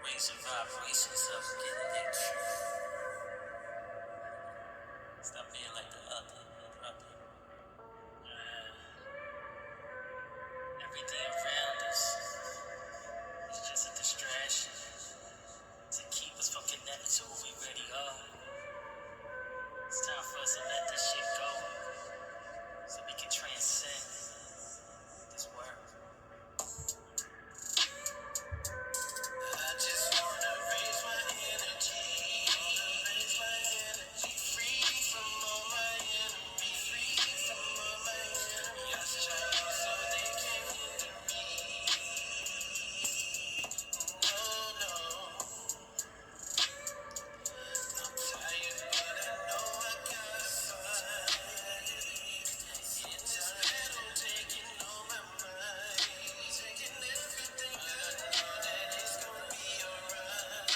Raise the vibrations of getting their truth. Stop being like the other, brother. Everything around us is just a distraction to keep us from connecting to who we really are. It's time for us to let this shit go so we can transcend this world. I just wanna raise my energy, free from all my enemies, Yes, child, so they can hinder me. No, no, I'm tired, but I know I gotta fight. It's a battle taking on my mind, taking everything, but I know that it's gonna be alright.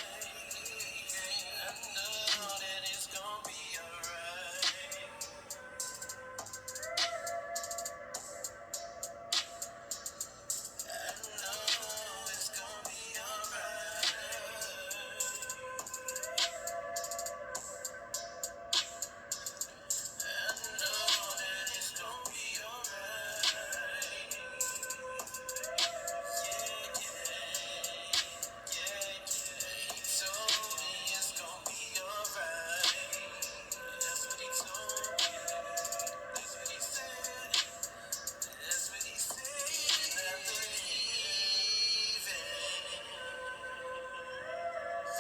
I know that it's gonna be alright. I know it's gonna be alright. I know that it's gonna be alright. Yeah, yeah, yeah. He told me it's gonna be alright. That's what he told me. That's what he said. That's what he said. I believe it.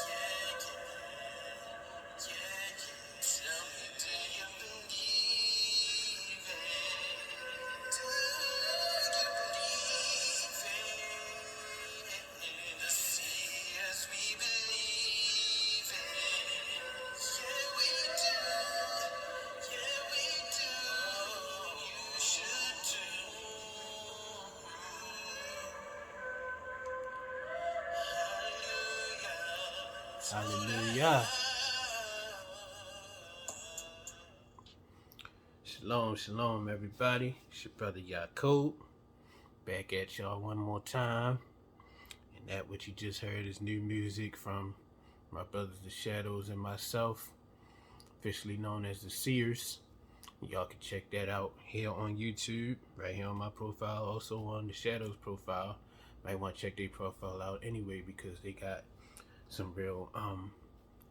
Yeah, yeah, yeah. Tell me, do you believe it? Do you believe it? See as we believe it. Yeah, we do. Yeah, we do. You should too. Hallelujah. Shalom, shalom, everybody. It's your brother Yaakov. Back at y'all one more time. And that what you just heard is new music from my brothers The Shadows and myself, officially known as the Seers. Y'all can check that out here on YouTube, right here on my profile, also on the Shadows profile. Might want to check their profile out anyway because they got some real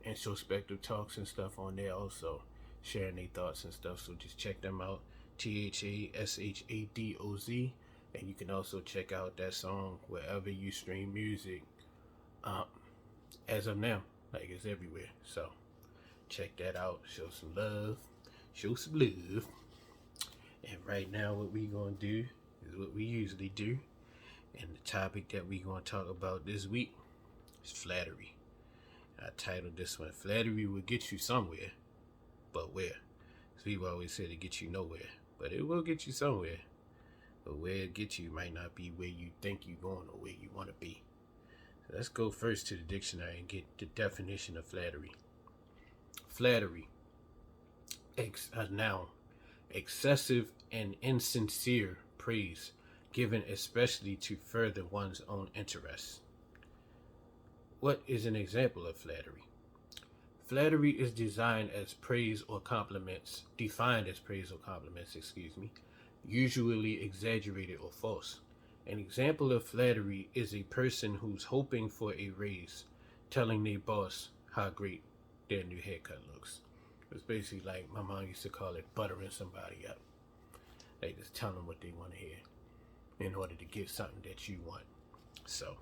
introspective talks and stuff on there, also sharing their thoughts and stuff. So just check them out, THASHADOZ, and you can also check out that song wherever you stream music. As of now, like it's everywhere. So check that out. Show some love. Show some love. And right now, what we gonna do is what we usually do. And the topic that we gonna talk about this week is flattery. I titled this one, Flattery Will Get You Somewhere, but where? So people always say to get you nowhere, but it will get you somewhere. But where it gets you might not be where you think you're going or where you want to be. So let's go first to the dictionary and get the definition of flattery. Flattery, a noun, excessive and insincere praise given especially to further one's own interests. What is an example of flattery? Flattery is defined as praise or compliments, usually exaggerated or false. An example of flattery is a person who's hoping for a raise, telling their boss how great their new haircut looks. It's basically like my mom used to call it buttering somebody up. They just tell them what they want to hear in order to get something that you want. So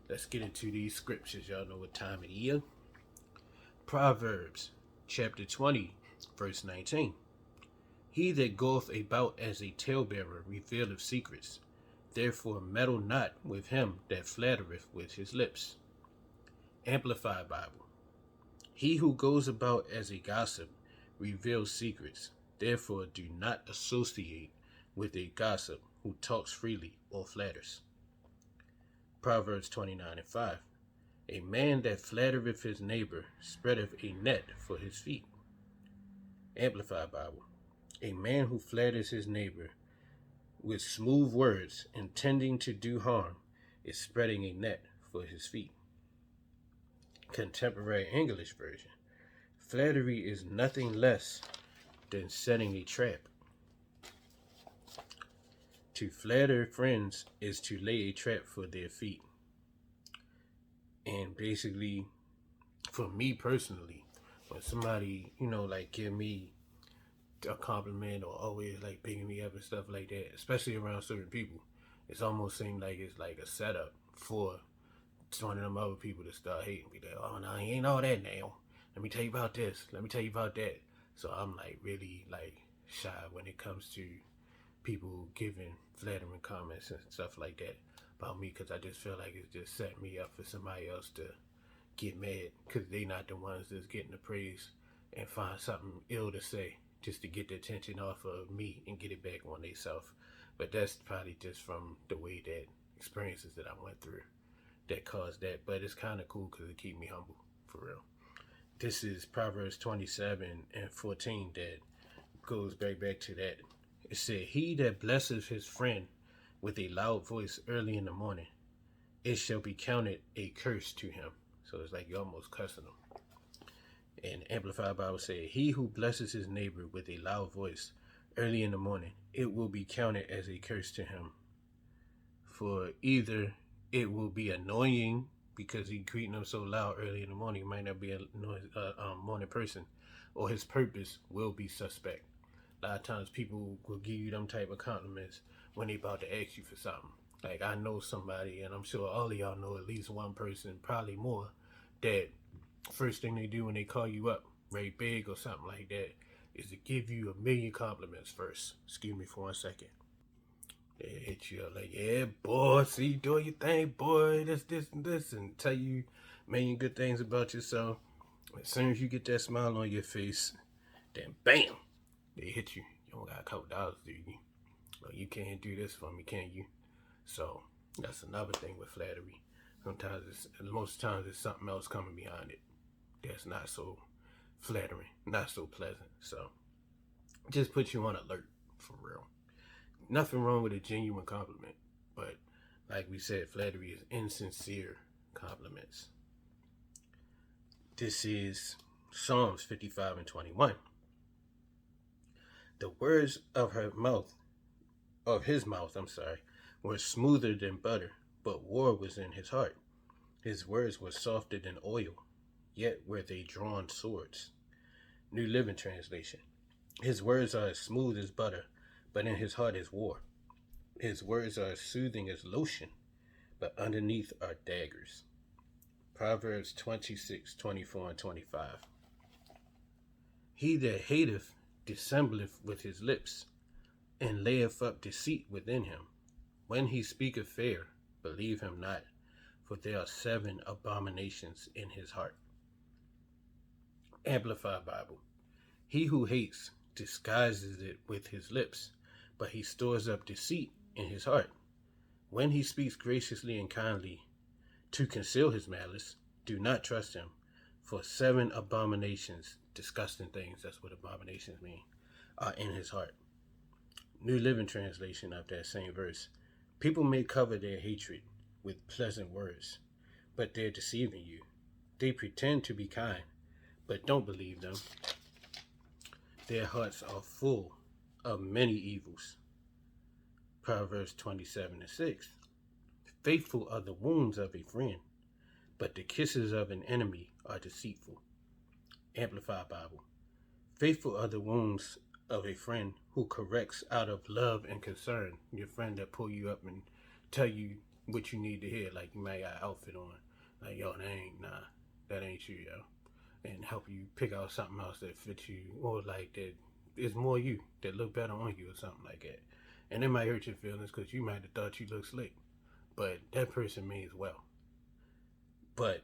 let's get into these scriptures. Y'all know what time it is. Proverbs chapter 20, verse 19. He that goeth about as a talebearer revealeth secrets. Therefore meddle not with him that flattereth with his lips. Amplified Bible. He who goes about as a gossip reveals secrets. Therefore do not associate with a gossip who talks freely or flatters. Proverbs 29:5. A man that flattereth his neighbor spreadeth a net for his feet. Amplified Bible. A man who flatters his neighbor with smooth words intending to do harm is spreading a net for his feet. Contemporary English version. Flattery is nothing less than setting a trap. To flatter friends is to lay a trap for their feet. And basically, for me personally, when somebody, like give me a compliment or always like picking me up and stuff like that, especially around certain people, it's almost seemed like it's like a setup for one of them other people to start hating me. Like, oh no, he ain't all that now. Let me tell you about this. Let me tell you about that. So I'm like really like shy when it comes to people giving flattering comments and stuff like that about me, because I just feel like it's just setting me up for somebody else to get mad because they not the ones that's getting the praise and find something ill to say just to get the attention off of me and get it back on themselves. But that's probably just from the way that experiences that I went through that caused that. But it's kind of cool because it keep me humble, for real. This is Proverbs 27:14 that goes back to that. It said, "He that blesses his friend with a loud voice early in the morning, it shall be counted a curse to him." So it's like you're almost cussing him. And Amplified Bible said, "He who blesses his neighbor with a loud voice early in the morning, it will be counted as a curse to him. For either it will be annoying because he greeting them so loud early in the morning, he might not be a morning person, or his purpose will be suspect." A lot of times people will give you them type of compliments when they about to ask you for something. Like I know somebody, and I'm sure all of y'all know at least one person, probably more, that first thing they do when they call you up, very big or something like that, is to give you a million compliments first. Excuse me for 1 second. They hit you up like, "Yeah, boy, see you doing your thing, boy, this, and this," and tell you a million good things about yourself. As soon as you get that smile on your face, then bam, they hit you. "You don't got a couple dollars, do you? Well, you can't do this for me, can you?" So that's another thing with flattery. Most times it's something else coming behind it that's not so flattering, not so pleasant. So just put you on alert, for real. Nothing wrong with a genuine compliment, but like we said, flattery is insincere compliments. This is Psalms 55:21. "The words of his mouth, were smoother than butter, but war was in his heart. His words were softer than oil, yet were they drawn swords." New Living Translation. "His words are as smooth as butter, but in his heart is war. His words are as soothing as lotion, but underneath are daggers." Proverbs 26:24-25. "He that hateth dissembleth with his lips, and layeth up deceit within him. When he speaketh fair, believe him not, for there are 7 abominations in his heart." Amplified Bible. "He who hates disguises it with his lips, but he stores up deceit in his heart. When he speaks graciously and kindly to conceal his malice, do not trust him, for 7 abominations," disgusting things, that's what abominations mean, "are in his heart." New Living Translation of that same verse. "People may cover their hatred with pleasant words, but they're deceiving you. They pretend to be kind, but don't believe them. Their hearts are full of many evils." Proverbs 27:6. "Faithful are the wounds of a friend, but the kisses of an enemy are deceitful." Amplified Bible. "Faithful are the wounds of a friend who corrects out of love and concern." Your friend that pull you up and tell you what you need to hear, like you might got an outfit on, like, "Yo, that ain't you, yo," and help you pick out something else that fits you, or like that is more you, that look better on you, or something like that. And it might hurt your feelings because you might have thought you looked slick, but that person means well. But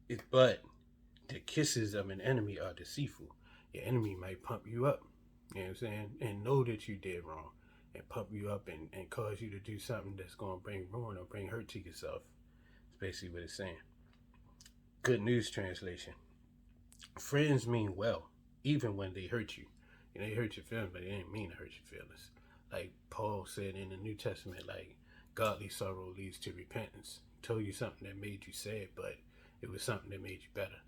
the kisses of an enemy are deceitful. Your enemy might pump you up, you know what I'm saying, and know that you did wrong, and pump you up and cause you to do something that's going to bring ruin or bring hurt to yourself. That's basically what it's saying. Good News Translation. "Friends mean well, even when they hurt you." They hurt your feelings, but they didn't mean to hurt your feelings. Like Paul said in the New Testament, like, godly sorrow leads to repentance. He told you something that made you sad, but It was something that made you better.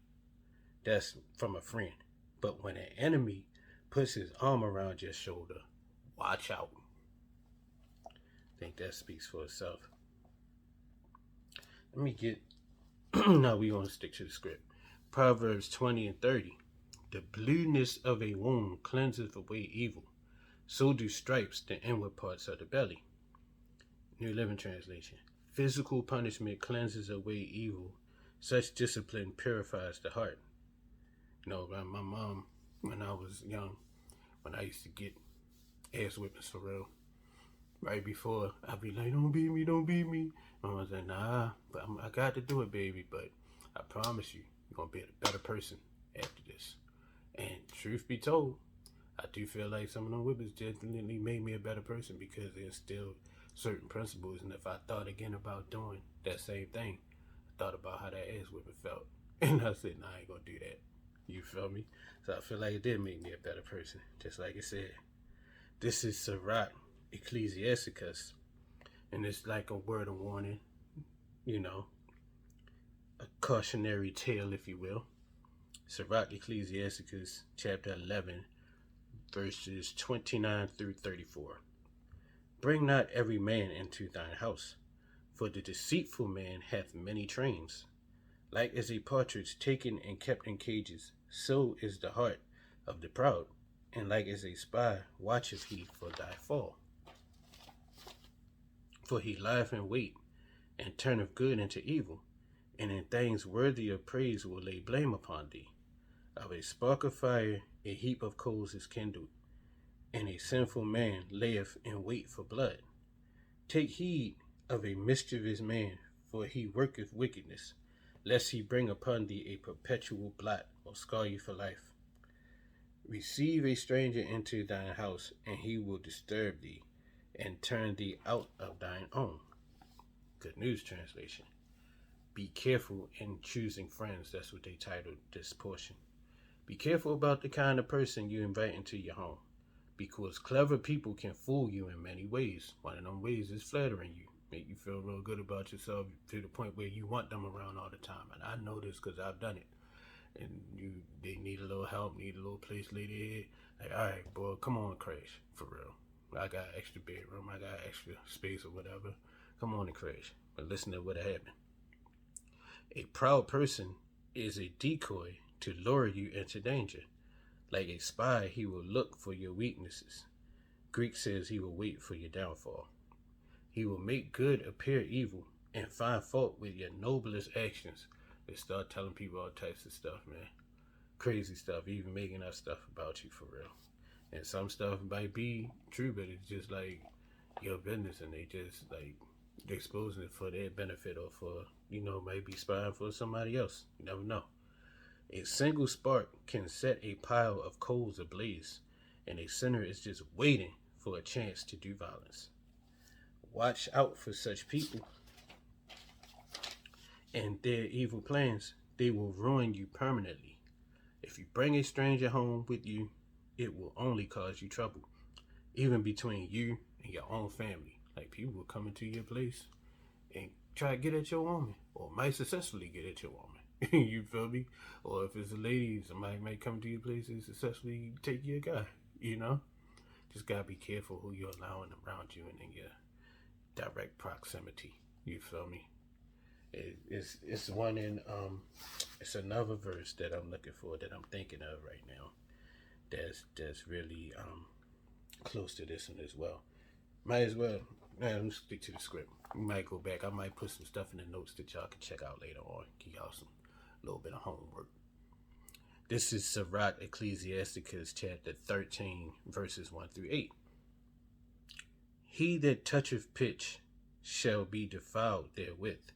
That's from a friend. But when an enemy puts his arm around your shoulder, watch out. I think that speaks for itself. Let me get. Now we gonna stick to the script. Proverbs 20 and 30. The blueness of a wound cleanseth away evil. So do stripes the inward parts of the belly. New Living Translation. Physical punishment cleanses away evil. Such discipline purifies the heart. You know, my mom, when I was young, when I used to get ass whippings for real, right before, I'd be like, don't beat me, don't beat me. Mom was like, nah, but I got to do it, baby. But I promise you, you're going to be a better person after this. And truth be told, I do feel like some of them whippings definitely made me a better person because they instilled certain principles. And if I thought again about doing that same thing, I thought about how that ass whipping felt. And I said, nah, I ain't going to do that. You feel me? So I feel like it did make me a better person. Just like it said. This is Sirach Ecclesiasticus. And it's like a word of warning. You know, a cautionary tale, if you will. Sirach Ecclesiasticus chapter 11, verses 29 through 34. Bring not every man into thine house, for the deceitful man hath many trains. Like as a partridge taken and kept in cages, so is the heart of the proud, and like as a spy watcheth he for thy fall. For he lieth in wait, and turneth good into evil, and in things worthy of praise will lay blame upon thee. Of a spark of fire a heap of coals is kindled, and a sinful man layeth in wait for blood. Take heed of a mischievous man, for he worketh wickedness, lest he bring upon thee a perpetual blot, or scar you for life. Receive a stranger into thine house, and he will disturb thee, and turn thee out of thine own. Good News Translation. Be careful in choosing friends. That's what they titled this portion. Be careful about the kind of person you invite into your home, because clever people can fool you in many ways. One of them ways is flattering you, make you feel real good about yourself to the point where you want them around all the time. And I know this because I've done it. And they need a little help, need a little place to lay their head. Like, all right, boy, come on, crash, for real. I got extra bedroom, I got extra space or whatever. Come on and crash. But listen to what happened. A proud person is a decoy to lure you into danger. Like a spy, he will look for your weaknesses. Greek says he will wait for your downfall. He will make good appear evil and find fault with your noblest actions. They start telling people all types of stuff, man. Crazy stuff, even making up stuff about you for real. And some stuff might be true, but it's just like your business, and they just like exposing it for their benefit or for, maybe spying for somebody else. You never know. A single spark can set a pile of coals ablaze, and a sinner is just waiting for a chance to do violence. Watch out for such people and their evil plans. They will ruin you permanently. If you bring a stranger home with you, it will only cause you trouble, even between you and your own family. Like, people will come into your place and try to get at your woman, or might successfully get at your woman. You feel me? Or if it's a lady, somebody might come to your place and successfully take your guy. Just gotta be careful who you're allowing around you and in your direct proximity. You feel me? It's one in it's another verse that I'm looking for, that I'm thinking of right now. That's really close to this one as well. Might as well. Let me stick to the script. We might go back. I might put some stuff in the notes that y'all can check out later on. Give y'all some little bit of homework. This is Sirach Ecclesiasticus chapter 13, verses 1 through 8. He that toucheth pitch shall be defiled therewith,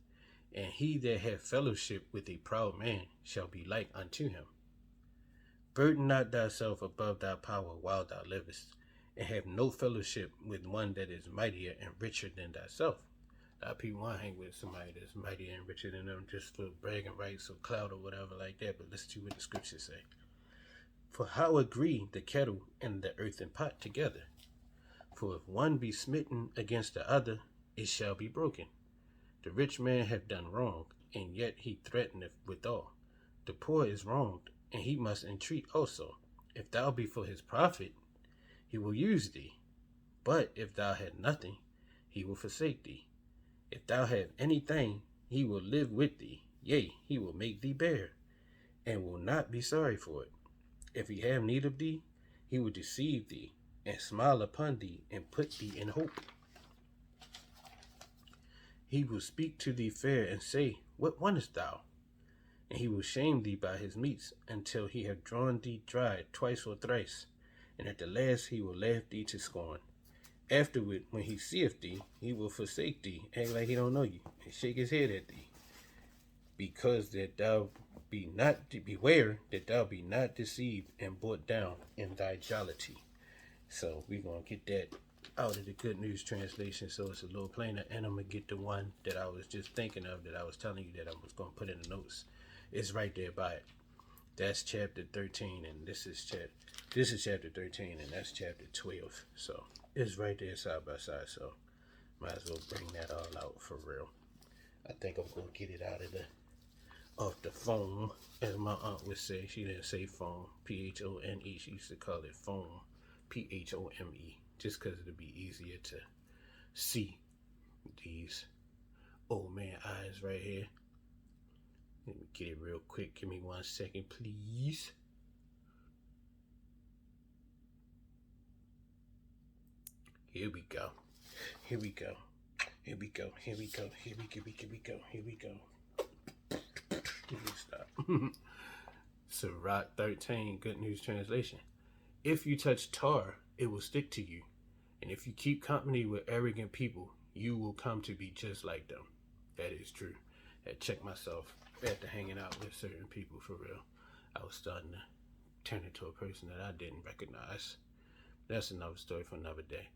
and he that hath fellowship with a proud man shall be like unto him. Burden not thyself above thy power while thou livest, and have no fellowship with one that is mightier and richer than thyself. A lot of people want to hang with somebody that's mightier and richer than them just for bragging rights or clout or whatever like that, but listen to what the scriptures say. For how agree the kettle and the earthen pot together? For if one be smitten against the other, it shall be broken. The rich man hath done wrong, and yet he threateneth withal. The poor is wronged, and he must entreat also. If thou be for his profit, he will use thee. But if thou had nothing, he will forsake thee. If thou have anything, he will live with thee. Yea, he will make thee bear, and will not be sorry for it. If he have need of thee, he will deceive thee, and smile upon thee, and put thee in hope. He will speak to thee fair, and say, What wantest thou? And he will shame thee by his meats, until he have drawn thee dry twice or thrice, and at the last he will laugh thee to scorn. Afterward, when he seeth thee, he will forsake thee, act like he don't know you, and shake his head at thee, because that thou be not beware that thou be not deceived and brought down in thy jollity. So we're gonna get that out of the Good News Translation, so it's a little plainer, and I'm gonna get the one that I was just thinking of, that I was telling you that I was gonna put in the notes. It's right there by it. That's chapter 13, and this is chapter 13, and that's chapter 12. So it's right there side by side. So might as well bring that all out for real. I think I'm gonna get it out of off the phone, as my aunt would say. She didn't say phone, Phone. She used to call it phone, Phome, just because it'd be easier to see these old man eyes right here. Let me get it real quick. Give me 1 second, please. Here we go. Here we go. Here we go. Here we go. Here we go. Here we go. Here we go. Stop. Sirach 13, Good News Translation. If you touch tar, it will stick to you. And if you keep company with arrogant people, you will come to be just like them. That is true. I checked myself after hanging out with certain people for real. I was starting to turn into a person that I didn't recognize. That's another story for another day.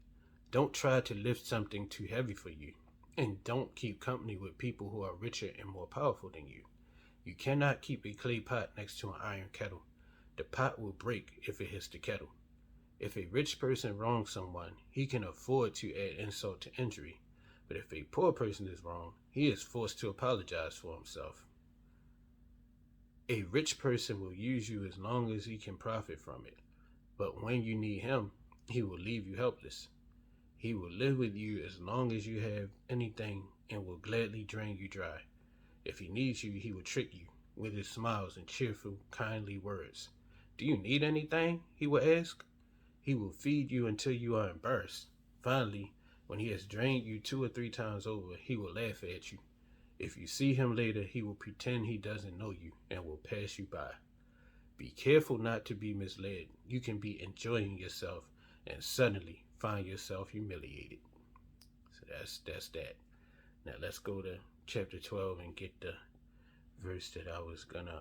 Don't try to lift something too heavy for you. And don't keep company with people who are richer and more powerful than you. You cannot keep a clay pot next to an iron kettle. The pot will break if it hits the kettle. If a rich person wrongs someone, he can afford to add insult to injury. But if a poor person is wronged, he is forced to apologize for himself. A rich person will use you as long as he can profit from it. But when you need him, he will leave you helpless. He will live with you as long as you have anything and will gladly drain you dry. If he needs you, he will trick you with his smiles and cheerful, kindly words. Do you need anything? He will ask. He will feed you until you are embarrassed. Finally, when he has drained you 2 or 3 times over, he will laugh at you. If you see him later, he will pretend he doesn't know you and will pass you by. Be careful not to be misled. You can be enjoying yourself and suddenly find yourself humiliated. So that's that. Now let's go to chapter 12 and get the verse that I was gonna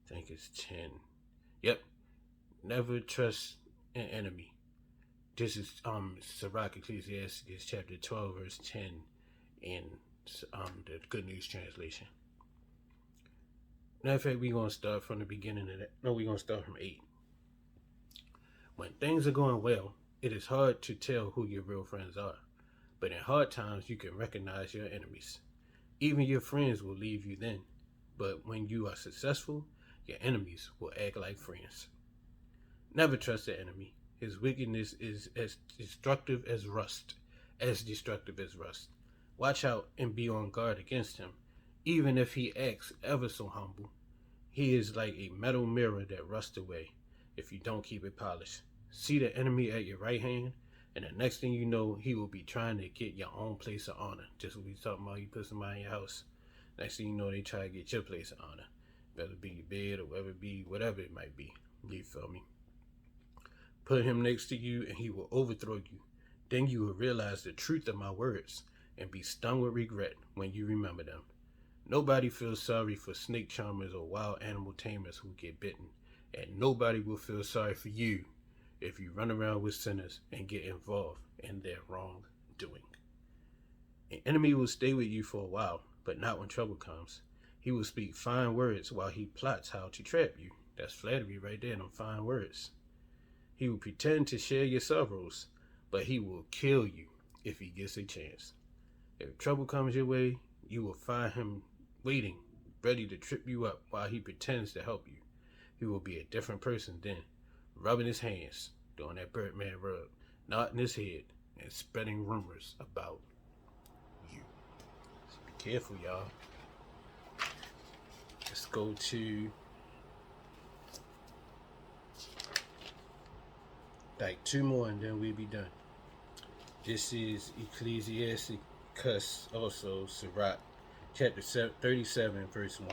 think it's 10. Yep. Never trust an enemy. This is Sirach Ecclesiastes chapter 12 verse 10 in the Good News Translation. Matter of fact, we're gonna start from the beginning of that. No, we're gonna start from 8. When things are going well, it is hard to tell who your real friends are. But in hard times, you can recognize your enemies. Even your friends will leave you then. But when you are successful, your enemies will act like friends. Never trust the enemy. His wickedness is as destructive as rust. Watch out and be on guard against him. Even if he acts ever so humble, he is like a metal mirror that rusts away if you don't keep it polished. See the enemy at your right hand, and the next thing you know, he will be trying to get your own place of honor. Just what we talking about, you put somebody in your house. Next thing you know, they try to get your place of honor. Whether it be your bed or whatever it might be. You feel me? Put him next to you and he will overthrow you. Then you will realize the truth of my words and be stung with regret when you remember them. Nobody feels sorry for snake charmers or wild animal tamers who get bitten. And nobody will feel sorry for you if you run around with sinners and get involved in their wrongdoing. An enemy will stay with you for a while, but not when trouble comes. He will speak fine words while he plots how to trap you. That's flattery right there, them fine words. He will pretend to share your sorrows, but he will kill you if he gets a chance. If trouble comes your way, you will find him waiting, ready to trip you up while he pretends to help you. He will be a different person then, rubbing his hands, doing that Birdman rub, nodding his head, and spreading rumors about you. So be careful, y'all. Let's go to like two more and then we'll be done. This is Ecclesiasticus, also Sirach, chapter 37, verse 1.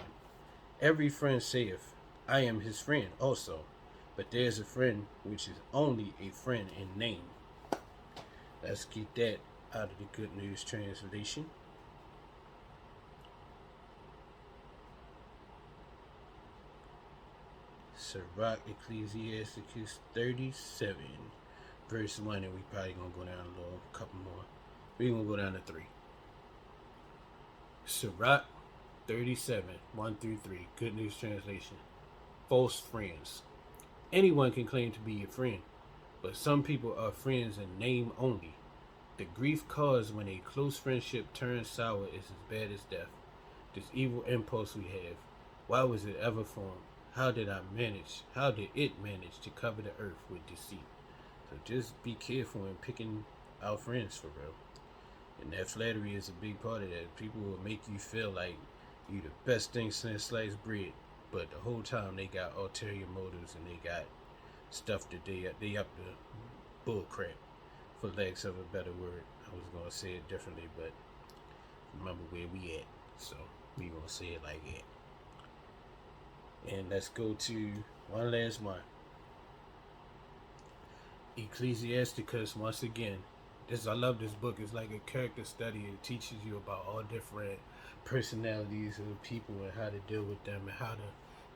Every friend saith, I am his friend also, but there's a friend which is only a friend in name. Let's get that out of the Good News Translation. Sirach, Ecclesiasticus 37, verse 1, and we probably gonna go down a little, couple more. We're gonna go down to 3. Sirach 37, 1 through 3, Good News Translation. False friends. Anyone can claim to be your friend, but some people are friends in name only. The grief caused when a close friendship turns sour is as bad as death. This evil impulse we have, why was it ever formed? How did it manage to cover the earth with deceit? So just be careful in picking our friends for real. And that flattery is a big part of that. People will make you feel like you the best thing since sliced bread, but the whole time they got ulterior motives and they got stuff that they up to bull crap, for lack of a better word. I was gonna say it differently, but remember where we at, so we gonna say it like that. And let's go to one last one. Ecclesiasticus, once again. I love this book. It's like a character study. It teaches you about all different personalities of people and how to deal with them and how to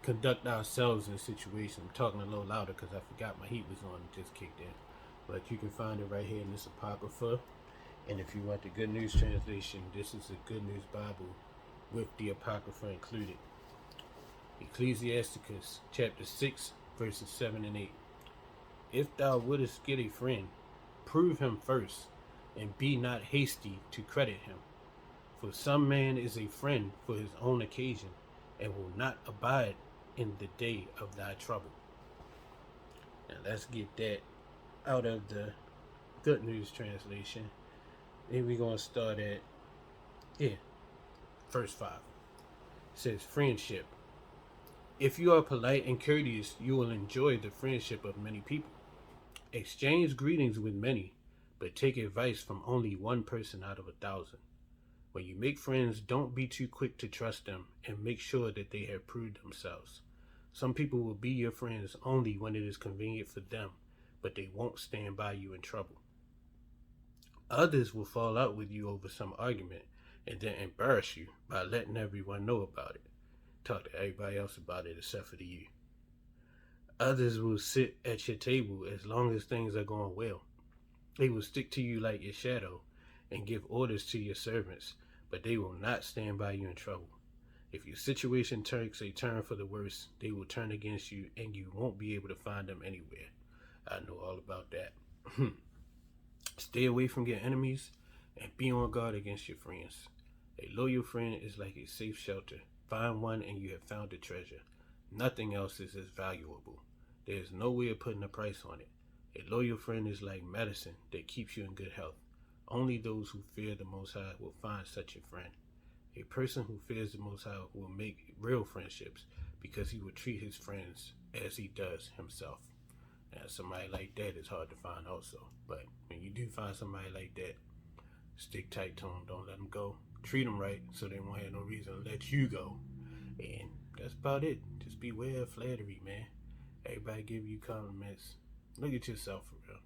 conduct ourselves in situations. I'm talking a little louder because I forgot my heat was on. It just kicked in. But you can find it right here in this Apocrypha. And if you want the Good News Translation, this is a Good News Bible with the Apocrypha included. Ecclesiasticus chapter 6, verses 7 and 8. If thou wouldest get a friend, prove him first, and be not hasty to credit him. For some man is a friend for his own occasion, and will not abide in the day of thy trouble. Now let's get that out of the Good News Translation. Then we're going to start at, verse 5. It says, friendship. If you are polite and courteous, you will enjoy the friendship of many people. Exchange greetings with many, but take advice from only one person out of 1,000. When you make friends, don't be too quick to trust them, and make sure that they have proved themselves. Some people will be your friends only when it is convenient for them, but they won't stand by you in trouble. Others will fall out with you over some argument, and then embarrass you by letting everyone know about it. Talk to everybody else about it except for you. Others will sit at your table as long as things are going well. They will stick to you like your shadow and give orders to your servants, but they will not stand by you in trouble. If your situation takes a turn for the worse, they will turn against you and you won't be able to find them anywhere. I know all about that. Stay away from your enemies and be on guard against your friends. A loyal friend is like a safe shelter. Find one and you have found a treasure. Nothing else is as valuable. There is no way of putting a price on it. A loyal friend is like medicine that keeps you in good health. Only those who fear the Most High will find such a friend. A person who fears the Most High will make real friendships because he will treat his friends as he does himself. Now, somebody like that is hard to find also. But when you do find somebody like that, stick tight to them. Don't let them go. Treat them right so they won't have no reason to let you go. And that's about it. Just beware of flattery, man. Everybody give you compliments. Look at yourself for real.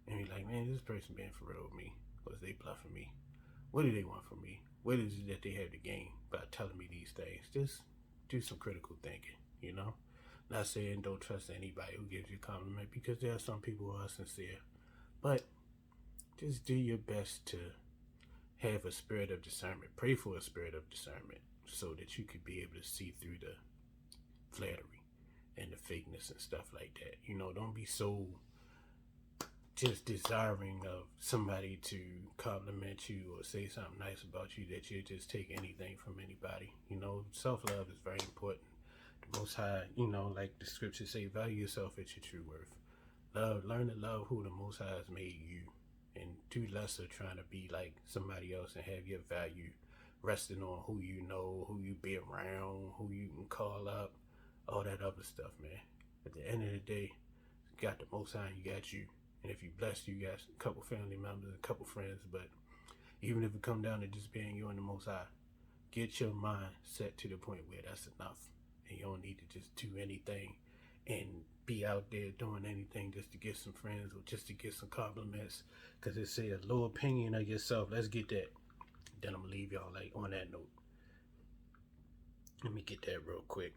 And be like, man, this person being for real with me. Was they bluffing me? What do they want from me? What is it that they have to gain by telling me these things? Just do some critical thinking, you know? Not saying don't trust anybody who gives you a compliment, because there are some people who are sincere. But just do your best to have a spirit of discernment. Pray for a spirit of discernment so that you could be able to see through the flattery and the fakeness and stuff like that. You know, don't be so just desiring of somebody to compliment you or say something nice about you that you just take anything from anybody. You know, self-love is very important. The Most High, you know, like the scriptures say, value yourself at your true worth. Learn to love who the Most High has made you, and do less of trying to be like somebody else and have your value resting on who you know, who you be around, who you can call up, all that other stuff, man. At the end of the day, you got the Most High, you got you. And if you're blessed, you got a couple family members, a couple friends. But even if it come down to just being you and the Most High, get your mind set to the point where that's enough. And you don't need to just do anything and be out there doing anything just to get some friends or just to get some compliments. Because it say a low opinion of yourself. Let's get that. Then I'm going to leave y'all like on that note. Let me get that real quick.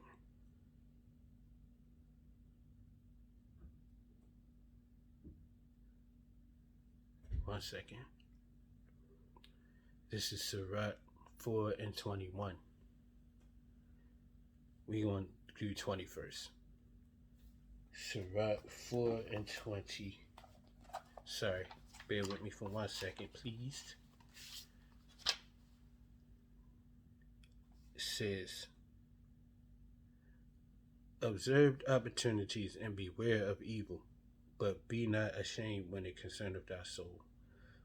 One second. This is Sirach 4 and 21. We going to do 20 first. Sirach 4 and 20. Sorry, bear with me for 1 second, please. It says, observe opportunities and beware of evil, but be not ashamed when it concerneth thy soul.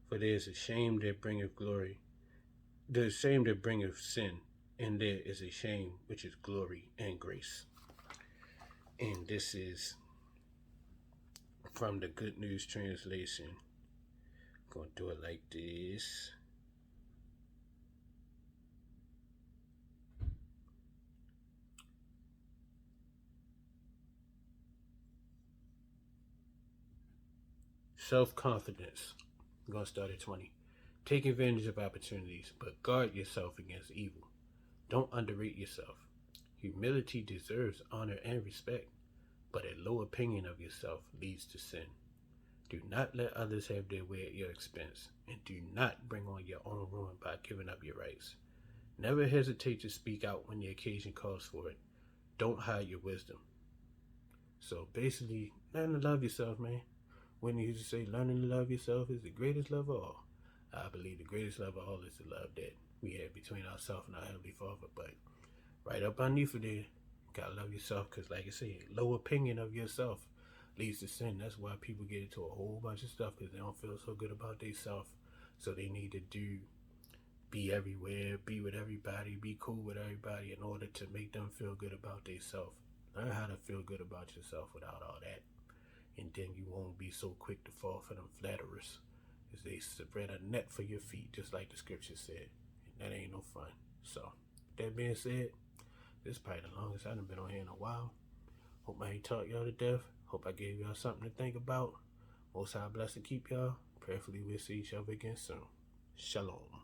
For there is a shame that bringeth glory, there is shame that bringeth sin, and there is a shame which is glory and grace. And this is from the Good News Translation. I'm going to do it like this. Self-confidence. I'm going to start at 20. Take advantage of opportunities, but guard yourself against evil. Don't underrate yourself. Humility deserves honor and respect, but a low opinion of yourself leads to sin. Do not let others have their way at your expense, and do not bring on your own ruin by giving up your rights. Never hesitate to speak out when the occasion calls for it. Don't hide your wisdom. So basically, learn to love yourself, man. When you used to say learning to love yourself is the greatest love of all. I believe the greatest love of all is the love that we have between ourselves and our Heavenly Father. But right up underneath of there, gotta love yourself, because like I said, low opinion of yourself leads to sin. That's why people get into a whole bunch of stuff, because they don't feel so good about themselves. So they need to be everywhere, be with everybody, be cool with everybody in order to make them feel good about themselves. Learn how to feel good about yourself without all that. And then you won't be so quick to fall for them flatterers, because they spread a net for your feet, just like the scripture said. And that ain't no fun. So, that being said, this is probably the longest I've been on here in a while. Hope I ain't taught y'all to death. Hope I gave y'all something to think about. Most High bless and keep y'all. Prayerfully we'll see each other again soon. Shalom.